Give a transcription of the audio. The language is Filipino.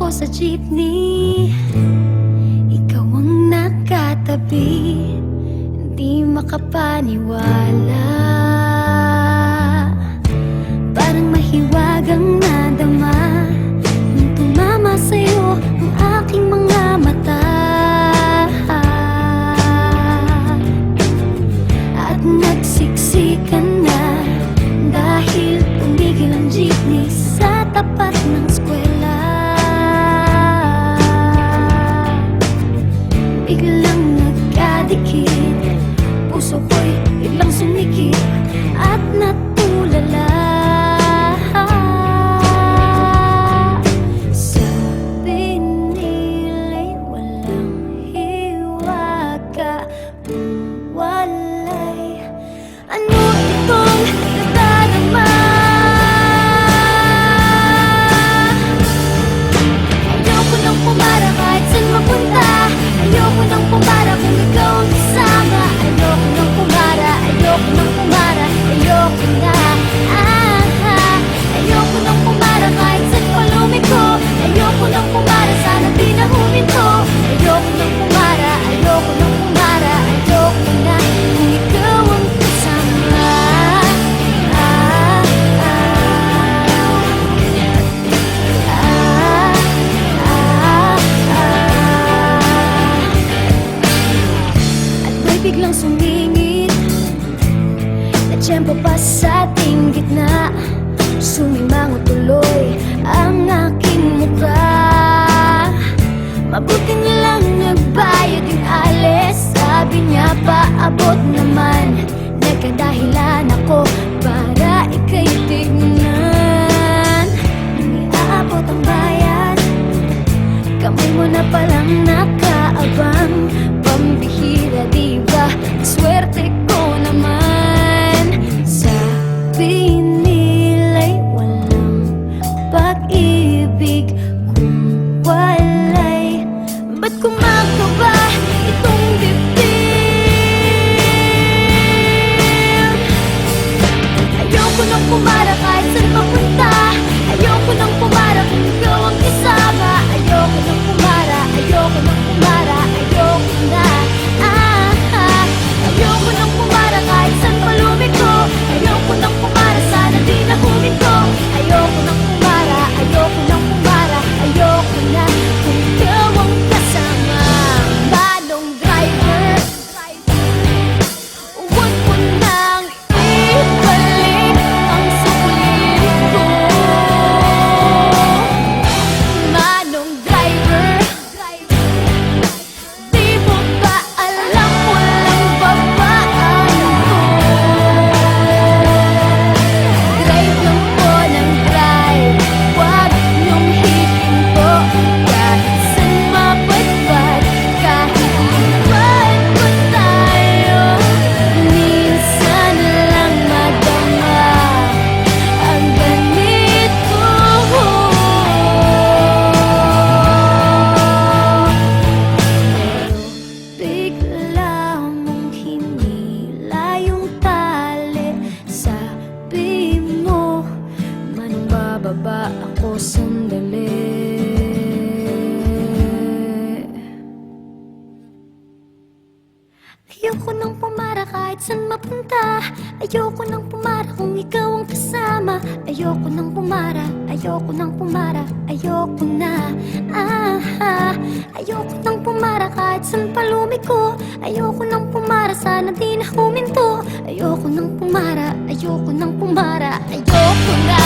ako sa jeepney, ikaw ang nakatabi, hindi makapaniwala. Parang mahiwagang nadama nung tumama sa'yo ang aking mga mata. At nagsiksikan na dahil tumigil ang jeepney sa tapat ng eskwela. Biglang nagkadikit, puso ko'y biglang sumikip at natulala. Sabi nila'y walang hiwaga, walay. Ano itong nadadarama? Ayoko nang pumara kahit saan mapunta. Ayoko nang pumara kung ikaw ang kasama. Ayoko nang pumara, ayoko nang pumara, ayoko na. Ayoko nang pumara kahit saan pa lumiko. Ayoko nang pumara, sana di na huminto. Ayoko nang pumara, ayoko nang pumara, ayoko na kung ikaw ang kasama. At may biglang sumingit na tiyempo pa sa ating gitna. Sumimango tuloy ang aking mukha. Mabuti na lang nagbayad yung alis. Sabi niya paabot naman. Nagkadahilan ako para ika'y tignan. Nung iaabot ang bayad, kamay mo na palang nakaabang. Pambihira diba, swerte ko naman. Sabi nila'y walang pag-ibig kung walay. Ba't kumakaba itong dibdib? Ayoko nang pumara kahit saan mapunta. Ayoko nang pumara kung ikaw ang kasama. Ayoko nang pumara, ayoko nang pumara, ayoko na. Ayoko nang pumara kahit saan pa lumiko. Ayoko nang pumara, sana di na huminto. Ayoko nang pumara, ayoko nang pumara, ayoko na kung ikaw ang kasama. Manong driver, huwag mo nang ibalik ang sulit ko. Manong driver, di mo ba alam walang babaan ko? Drive lang po ng drive, huwag niyong hihinto. Kahit saan mapadpad, kahit lipat pa tayo, minsan lang madama ang ganito. Bigla mong hinila yung tali. Sabi mo, manong bababa ako sandali. Ayoko nang pumara kahit saan mapunta. Ayoko nang pumara kung ikaw ang kasama. Ayoko nang pumara, ayoko nang pumara, ayoko na. Ayoko nang pumara kahit saan pa lumiko. Ayoko nang pumara, sana di na huminto. Ayoko nang pumara, ayoko nang pumara, ayoko na.